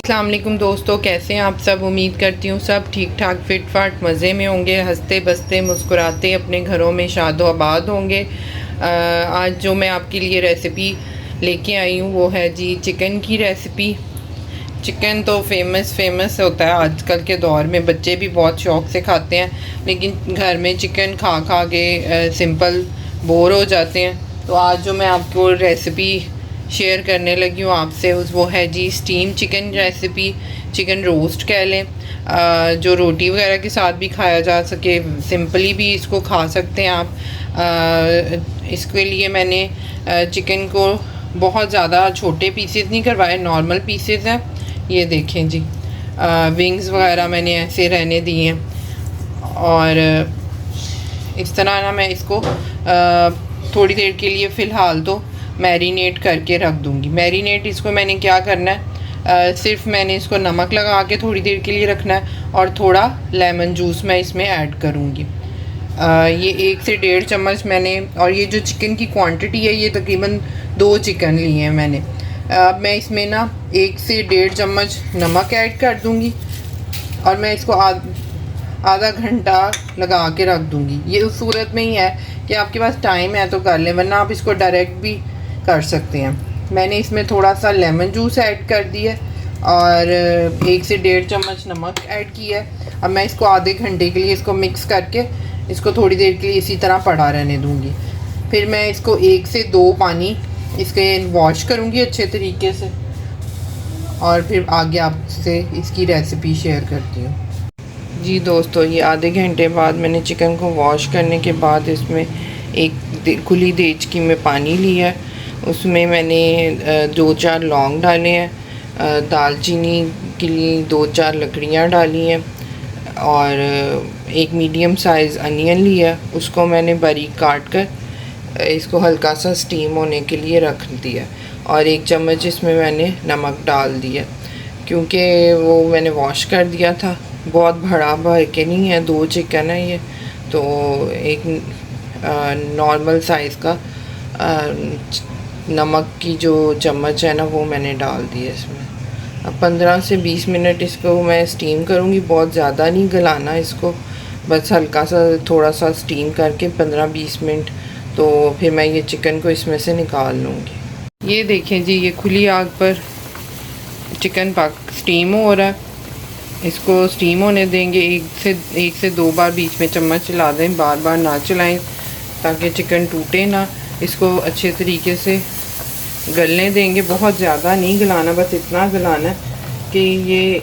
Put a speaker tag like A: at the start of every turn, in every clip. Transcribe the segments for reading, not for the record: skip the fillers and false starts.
A: अस्सलाम वालेकुम दोस्तों, कैसे हैं आप सब। उम्मीद करती हूँ सब ठीक ठाक फिट फाट मज़े में होंगे, हंसते बसते मुस्कुराते अपने घरों में शादो आबाद होंगे। आज जो मैं आपके लिए रेसिपी लेके आई हूँ वो है जी चिकन की रेसिपी। चिकन तो फेमस होता है आजकल के दौर में, बच्चे भी बहुत शौक़ से खाते हैं, लेकिन घर में चिकन खा खा के सिंपल बोर हो जाते हैं। तो आज जो मैं आपको रेसिपी शेयर करने लगी हूँ आपसे वो है जी steam chicken recipe. Chicken roast कह लें, जो रोटी वगैरह के साथ भी खाया जा सके, सिंपली भी इसको खा सकते हैं आप। इसके लिए मैंने चिकन को बहुत ज़्यादा छोटे पीसेस नहीं करवाए, नॉर्मल पीसेस हैं। ये देखें जी, विंग्स वगैरह मैंने ऐसे रहने दिए हैं। और इस तरह ना मैं इसको थोड़ी देर के लिए फ़िलहाल तो मैरिनेट करके रख दूँगी। मैरिनेट इसको मैंने क्या करना है, सिर्फ मैंने इसको नमक लगा के थोड़ी देर के लिए रखना है और थोड़ा लेमन जूस मैं इसमें ऐड करूँगी। ये 1 से 1.5 चम्मच मैंने, और ये जो चिकन की क्वांटिटी है ये तकरीबन 2 चिकन लिए हैं मैंने। अब मैं इसमें ना 1 से 1.5 चम्मच नमक ऐड कर दूँगी और मैं इसको आधा घंटा लगा के रख दूँगी। ये उस सूरत में ही है कि आपके पास टाइम है तो कर लें, वरना आप इसको डायरेक्ट भी कर सकते हैं। मैंने इसमें थोड़ा सा लेमन जूस ऐड कर दिया और 1 से 1.5 चम्मच नमक ऐड किया है। अब मैं इसको आधे घंटे के लिए इसको मिक्स करके इसको थोड़ी देर के लिए इसी तरह पड़ा रहने दूँगी। फिर मैं इसको 1 से 2 पानी इसके वॉश करूँगी अच्छे तरीके से और फिर आगे आपसे इसकी रेसिपी शेयर करती हूँ। जी दोस्तों, ये आधे घंटे बाद मैंने चिकन को वॉश करने के बाद इसमें एक खुली देचकी में पानी लिया है। उसमें मैंने 2-4 लौंग डाले हैं, दालचीनी के लिए 2-4 लकड़ियाँ डाली हैं और एक मीडियम साइज़ अनियन लिया, उसको मैंने बारीक काट कर इसको हल्का सा स्टीम होने के लिए रख दिया और 1 चम्मच इसमें मैंने नमक डाल दिया, क्योंकि वो मैंने वॉश कर दिया था। बहुत बड़ा भर के नहीं है, 2 चिकन है ये, तो एक नॉर्मल साइज़ का नमक की जो चम्मच है ना वो मैंने डाल दिया इसमें। अब 15 से 20 मिनट इसको मैं स्टीम करूँगी, बहुत ज़्यादा नहीं गलाना इसको, बस हल्का सा थोड़ा सा स्टीम करके 15-20 मिनट, तो फिर मैं ये चिकन को इसमें से निकाल लूँगी। ये देखें जी, ये खुली आग पर चिकन स्टीम हो रहा है। इसको स्टीम होने देंगे, 1 से 2 बार बीच में चम्मच चला दें, बार बार ना चलाएं ताकि चिकन टूटे ना। इसको अच्छे तरीके से गलने देंगे, बहुत ज़्यादा नहीं गलाना, बस इतना गलाना है कि ये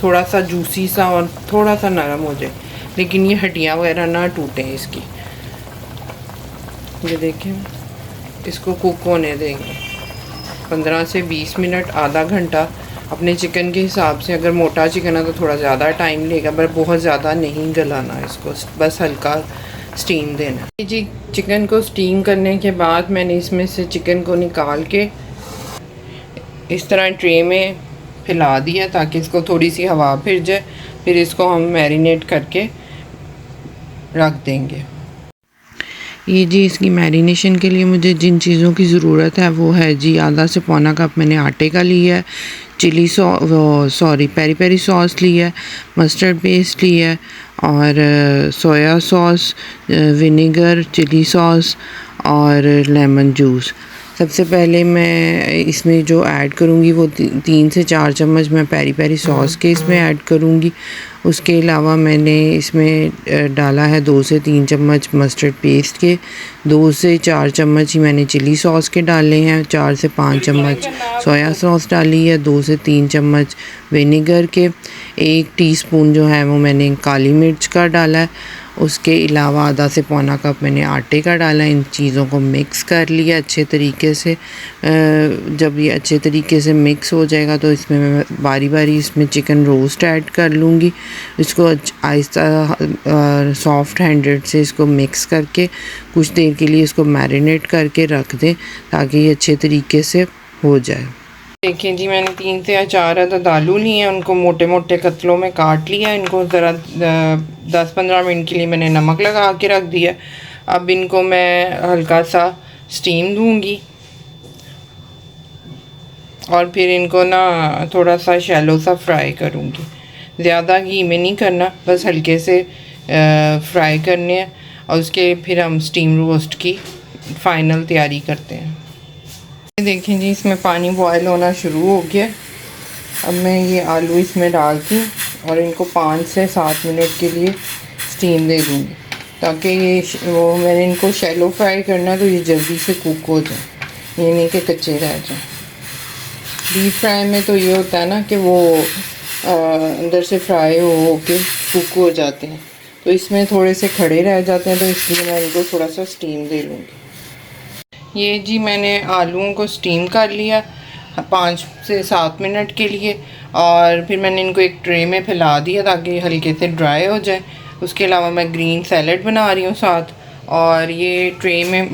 A: थोड़ा सा जूसी सा और थोड़ा सा नरम हो जाए, लेकिन ये हड्डियाँ वगैरह ना टूटें इसकी। ये देखें, इसको कुक होने देंगे 15 से 20 मिनट, आधा घंटा अपने चिकन के हिसाब से। अगर मोटा चिकन है तो थोड़ा ज़्यादा टाइम लेगा, पर बहुत ज़्यादा नहीं गलाना इसको, बस हल्का स्टीम देना। जी, चिकन को स्टीम करने के बाद मैंने इसमें से चिकन को निकाल के इस तरह ट्रे में फैला दिया ताकि इसको थोड़ी सी हवा फिर जाए। फिर इसको हम मैरिनेट करके रख देंगे। ये जी, इसकी मैरिनेशन के लिए मुझे जिन चीज़ों की ज़रूरत है वो है जी, आधा से पौना कप मैंने आटे का लिया है, पेरी पेरी सॉस लिया है, मस्टर्ड पेस्ट लिया है और soya sauce, vinegar, chilli sauce और लेमन जूस। सबसे पहले मैं इसमें जो ऐड करूँगी वो 3 से 4 चम्मच मैं पेरी पेरी सॉस के इसमें ऐड करूँगी। उसके अलावा मैंने इसमें डाला है 2 से 3 चम्मच मस्टर्ड पेस्ट के, 2 से 4 चम्मच ही मैंने चिली सॉस के डाले हैं, 4 से 5 चम्मच सोया सॉस डाली है, 2 से 3 चम्मच विनेगर के, 1 टीस्पून जो है वो मैंने काली मिर्च का डाला है। उसके अलावा आधा से पौना कप मैंने आटे का डाला। इन चीज़ों को मिक्स कर लिया अच्छे तरीके से। जब ये अच्छे तरीके से मिक्स हो जाएगा तो इसमें मैं बारी बारी इसमें चिकन रोस्ट ऐड कर लूँगी। इसको आहिस्ता सॉफ्ट हैंडेड से इसको मिक्स करके कुछ देर के लिए इसको मैरिनेट करके रख दें ताकि ये अच्छे तरीके से हो जाए। देखिए जी, मैंने 3 से 4 अदद आलू लिए हैं, उनको मोटे मोटे कतलों में काट लिया। इनको ज़रा 10-15 मिनट के लिए मैंने नमक लगा के रख दिया। अब इनको मैं हल्का सा स्टीम दूंगी और फिर इनको ना थोड़ा सा शैलो सा फ्राई करूँगी। ज़्यादा घी में नहीं करना, बस हल्के से फ्राई करने हैं और उसके फिर हम स्टीम रोस्ट की फ़ाइनल तैयारी करते हैं। ये देखें जी, इसमें पानी बॉयल होना शुरू हो गया। अब मैं ये आलू इसमें डालती हूँ और इनको 5 से 7 मिनट के लिए स्टीम दे दूँगी, ताकि ये वो मैंने इनको शैलो फ्राई करना तो ये जल्दी से कुक हो जाए, ये नहीं कि कच्चे रह जाए। डीप फ्राई में तो ये होता है ना कि वो अंदर से फ्राई हो के कुक हो जाते हैं, तो इसमें थोड़े से खड़े रह जाते हैं, तो इसलिए मैं इनको थोड़ा सा स्टीम दे लूँगी। ये जी मैंने आलूओं को स्टीम कर लिया 5 से 7 मिनट के लिए, और फिर मैंने इनको एक ट्रे में फैला दिया ताकि हल्के से ड्राई हो जाए। उसके अलावा मैं ग्रीन सैलड बना रही हूँ साथ, और ये ट्रे में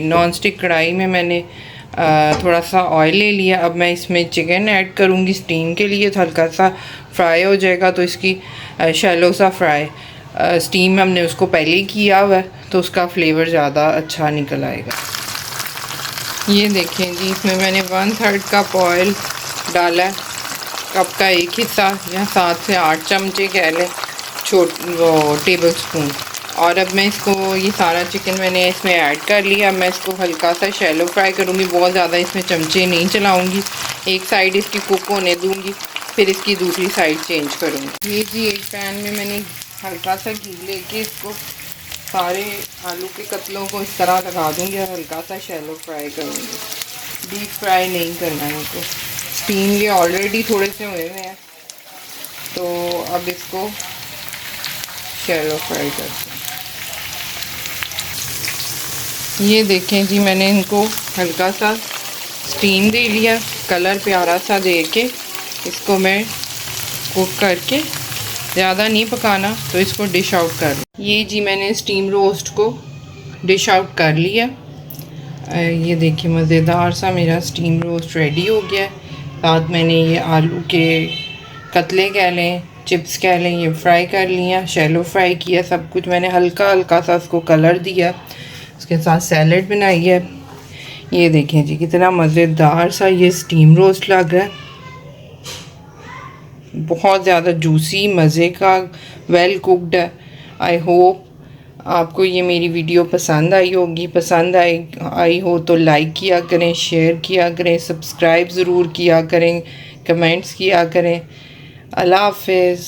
A: नॉन स्टिक कढ़ाई में मैंने थोड़ा सा ऑयल ले लिया। अब मैं इसमें चिकन ऐड करूँगी स्टीम के लिए, तो हल्का सा फ्राई हो जाएगा, तो इसकी शैलो सा फ्राई स्टीम हमने उसको पहले ही किया हुआ है, तो उसका फ्लेवर ज़्यादा अच्छा निकल आएगा। ये देखें जी, इसमें मैंने 1/3 कप ऑयल डाला है, कप का एक हिस्सा या 7 से 8 चमचे कह लें, टेबल स्पून। और अब मैं इसको ये सारा चिकन मैंने इसमें ऐड कर लिया। अब मैं इसको हल्का सा शैलो फ्राई करूँगी, बहुत ज़्यादा इसमें चमचे नहीं चलाऊँगी। एक साइड इसकी कुक होने दूँगी, फिर इसकी दूसरी साइड चेंज करूँगी। ये जी एक पैन में मैंने हल्का सा घी लेके इसको सारे आलू के कतलों को इस तरह लगा दूँगी और हल्का सा शैलो फ्राई करूँगी। डीप फ्राई नहीं करना है इनको, स्टीम ये ऑलरेडी थोड़े से हुए हुए हैं, तो अब इसको शैलो फ्राई करते हैं। ये देखें जी, मैंने इनको हल्का सा स्टीम दे लिया, कलर प्यारा सा दे के इसको मैं कुक करके, ज़्यादा नहीं पकाना, तो इसको डिश आउट कर। ये जी मैंने स्टीम रोस्ट को डिश आउट कर लिया। ये देखिए मज़ेदार सा मेरा स्टीम रोस्ट रेडी हो गया है। साथ मैंने ये आलू के कतले कह लें, चिप्स कह लें, ये फ्राई कर लिया, शैलो फ्राई किया, सब कुछ मैंने हल्का हल्का सा उसको कलर दिया। उसके साथ सैलड बनाई है। ये देखें जी, कितना मज़ेदार सा ये स्टीम रोस्ट लग रहा है, बहुत ज़्यादा जूसी, मज़े का, वेल कुक्ड है। आई होप आपको ये मेरी वीडियो पसंद आई होगी। पसंद आई हो तो लाइक किया करें, शेयर किया करें, सब्सक्राइब ज़रूर किया करें, कमेंट्स किया करें। अल्लाह हाफ़िज़।